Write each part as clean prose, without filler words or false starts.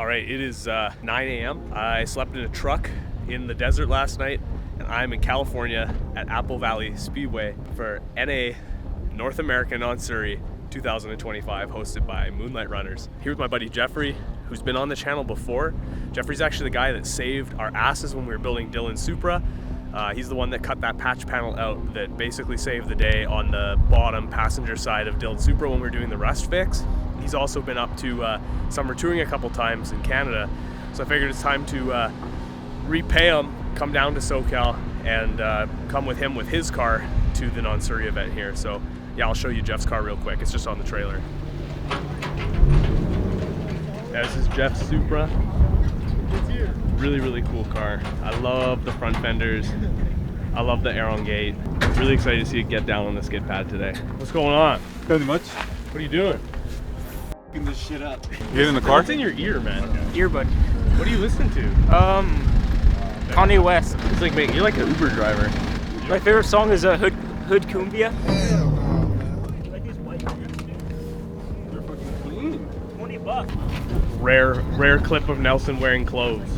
right, it is 9 a.m. I slept in a truck in the desert last night, and I'm in California at Apple Valley Speedway for NA North American Nonsuri 2025, hosted by Moonlight Runners. Here with my buddy Jeffrey, who's been on the channel before. Jeffrey's actually the guy that saved our asses when we were building Dylan's Supra. He's the one that cut that patch panel out that basically saved the day on the bottom passenger side of Dylan's Supra when we were doing the rust fix. He's also been up to summer touring a couple times in Canada, so I figured it's time to repay him, come down to SoCal, and come with him with his car to the Nonsuri event here. So yeah, I'll show you Jeff's car real quick. It's just on the trailer. Yeah, this is Jeff's Supra. Really, really cool car. I love the front fenders. I love the air on gate. Really excited to see it get down on the skid pad today. What's going on? Nothing much. What are you doing? F***ing this shit up. You in the car? What's in your ear, man? Earbud. What are you listening to? Kanye West. It's like, man, you're like an Uber driver. My favorite song is Hood Cumbia. They're fucking clean. $20. Rare clip of Nelson wearing clothes.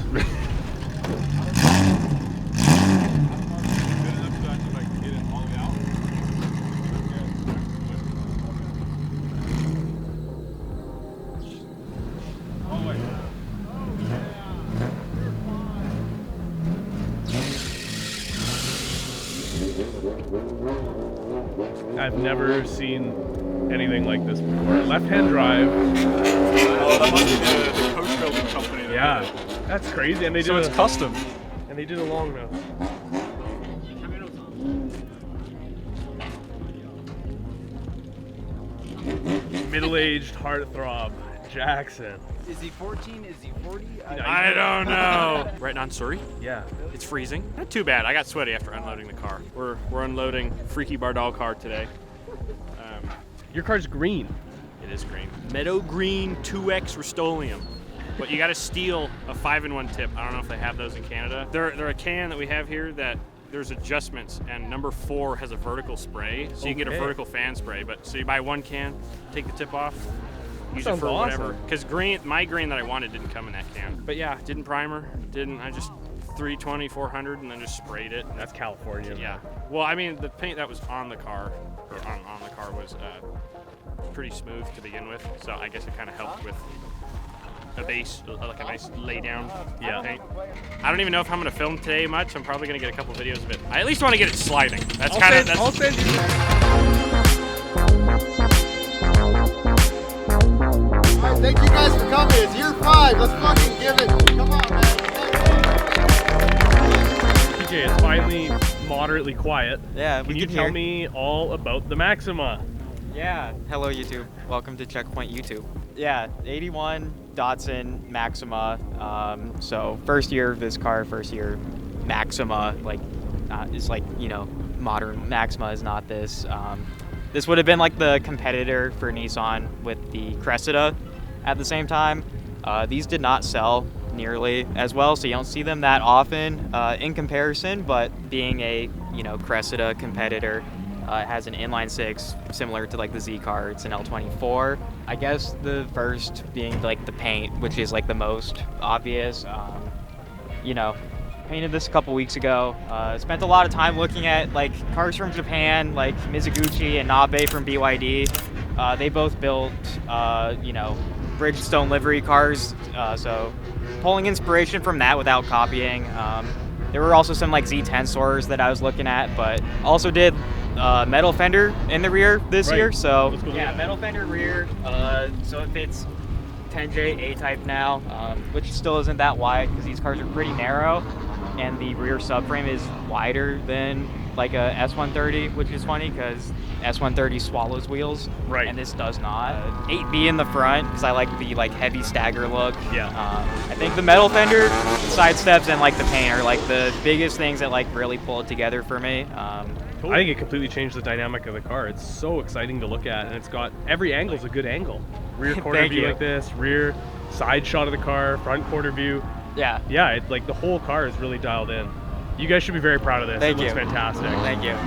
I've never seen anything like this before. Left-hand drive. Oh, that must be the coach building company. Yeah, that's crazy. And they So did it's custom. And they did a long nose. Middle-aged heartthrob Jackson. Is he 14? Is he 40? I don't know. Right, Nonsuri? Yeah. It's freezing. Not too bad. I got sweaty after unloading the car. We're unloading Freaky Bardal car today. Your car's green. It is green. Meadow Green 2X Rust-Oleum. But you got to steal a 5-in-1 tip. I don't know if they have those in Canada. They're a can that we have here that there's adjustments, and number 4 has a vertical spray, so you can get a vertical fan spray. But so you buy one can, take the tip off, use it for whatever. Because my green that I wanted didn't come in that can. But yeah, didn't primer, I just 320, 400, and then just sprayed it. That's California. Yeah. Well, I mean, the paint that was on the car, or on the car was pretty smooth to begin with, so I guess it kind of helped with a base, like a nice lay down paint. I don't even know if I'm going to film today much. I'm probably going to get a couple videos of it. I at least want to get it sliding. That's kind of. I'll send you. All right, thank you guys for coming. It's year 5. Let's fucking give it. Come on, man. PJ, it's finally moderately quiet. Yeah, Can you tell me all about the Maxima? Yeah, hello YouTube. Welcome to Checkpoint YouTube. Yeah, 81 Datsun Maxima. So first year of this car, first year Maxima, like is like, you know, modern Maxima is not this. This would have been like the competitor for Nissan with the Cressida at the same time. These did not sell nearly as well, so you don't see them that often in comparison, but being a, you know, Cressida competitor, it has an inline 6 similar to like the Z car. It's an L24. I guess the first being like the paint, which is like the most obvious. You know, painted this a couple weeks ago. Spent a lot of time looking at like cars from Japan, like Mizuguchi and Nabe from BYD. They both built, you know, Bridgestone livery cars. So pulling inspiration from that without copying. There were also some like Z10 stores that I was looking at, but also did metal fender in the rear this year. So yeah, metal fender rear. So it fits 10J A-type now, which still isn't that wide because these cars are pretty narrow, and the rear subframe is wider than like a S130, which is funny because S130 swallows wheels, and this does not. 8B in the front because I like the like heavy stagger look. Yeah. I think the metal fender, side steps, and like the paint are like the biggest things that like really pull it together for me. I think it completely changed the dynamic of the car. It's so exciting to look at, and it's got every angle's a good angle. Rear quarter view like this, rear side shot of the car, front quarter view. Yeah. Yeah, it's like the whole car is really dialed in. You guys should be very proud of this. It looks fantastic. Thank you.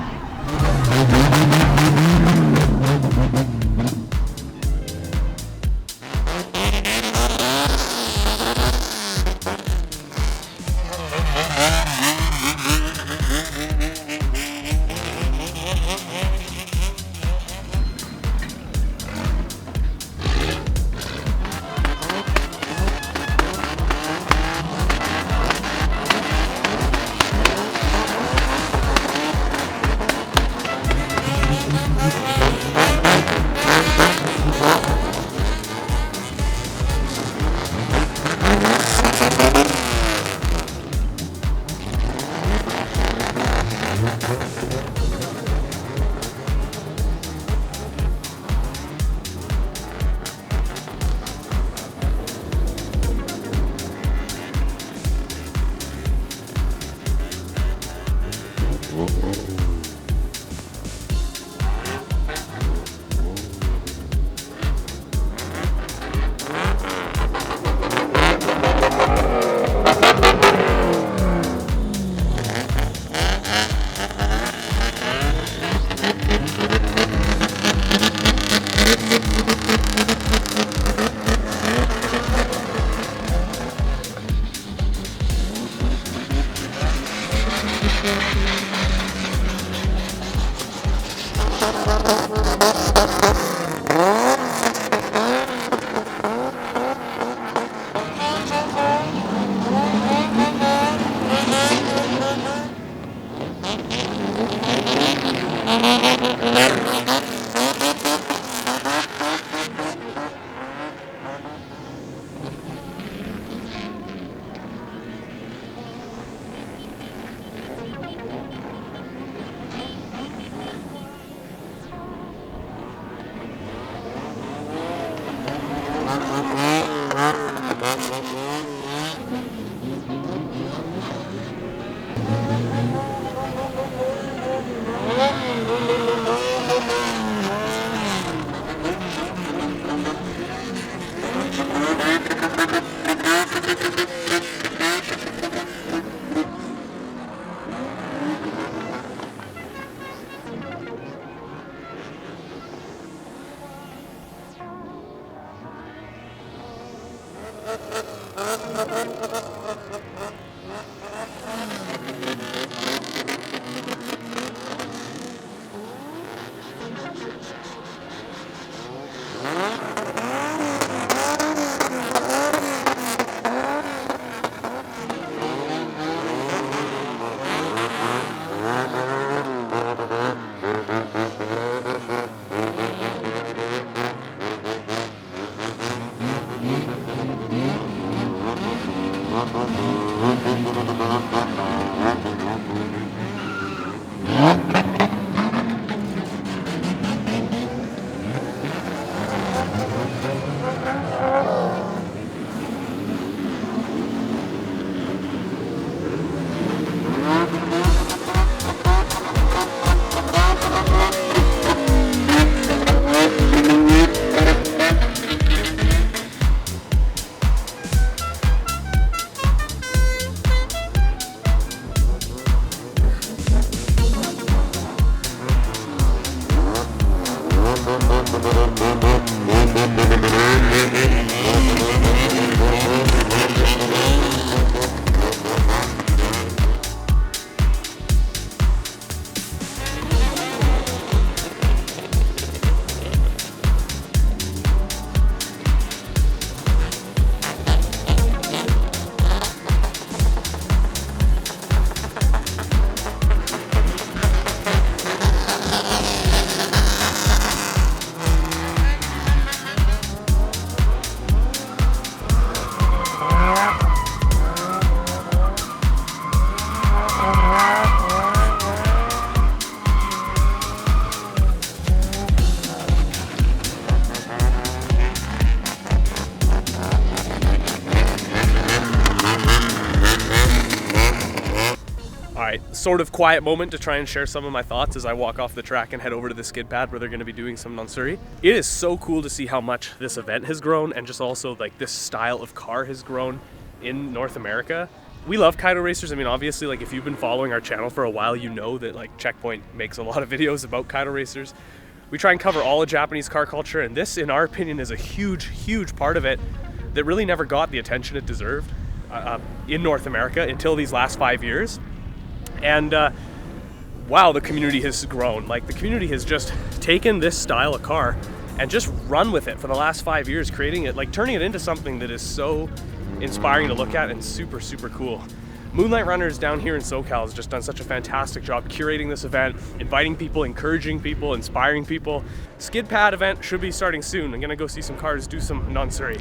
Sort of quiet moment to try and share some of my thoughts as I walk off the track and head over to the skid pad where they're going to be doing some Nonsuri. It is so cool to see how much this event has grown, and just also like this style of car has grown in North America. We love Kaido racers. I mean, obviously, like if you've been following our channel for a while, you know that like Checkpoint makes a lot of videos about Kaido racers. We try and cover all of Japanese car culture, and this, in our opinion, is a huge part of it that really never got the attention it deserved in North America until these last 5 years. And wow, the community has grown. Like the community has just taken this style of car and just run with it for the last 5 years, creating it, like turning it into something that is so inspiring to look at and super cool. Moonlight Runners down here in SoCal has just done such a fantastic job curating this event, inviting people, encouraging people, inspiring people. Skid pad event should be starting soon. I'm gonna go see some cars, do some Nonsuri.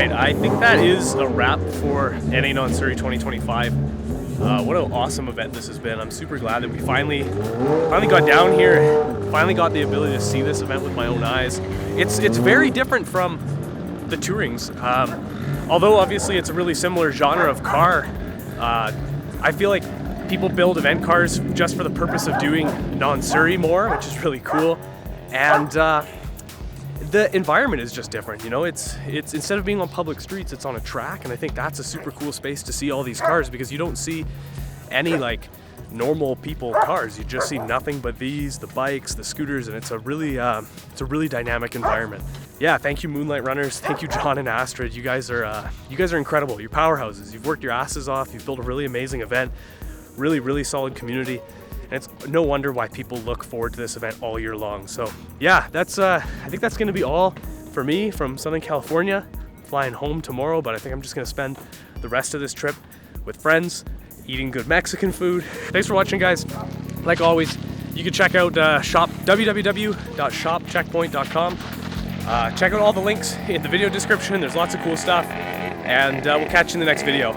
right, I think that is a wrap for NA Nonsuri 2025. What an awesome event this has been. I'm super glad that we finally got down here, finally got the ability to see this event with my own eyes. It's very different from the Tourings. Although obviously it's a really similar genre of car, I feel like people build event cars just for the purpose of doing Nonsuri more, which is really cool. And the environment is just different, you know. It's instead of being on public streets, it's on a track, and I think that's a super cool space to see all these cars, because you don't see any like normal people cars. You just see nothing but these, the bikes, the scooters, and it's a really dynamic environment. Yeah, thank you Moonlight Runners, thank you John and Astrid. You guys are incredible. You're powerhouses. You've worked your asses off. You've built a really amazing event, really solid community. And it's no wonder why people look forward to this event all year long. So yeah, that's I think that's gonna be all for me from Southern California. I'm flying home tomorrow, but I think I'm just gonna spend the rest of this trip with friends, eating good Mexican food. Thanks for watching, guys. Like always, you can check out www.shopcheckpoint.com. Check out all the links in the video description. There's lots of cool stuff, and we'll catch you in the next video.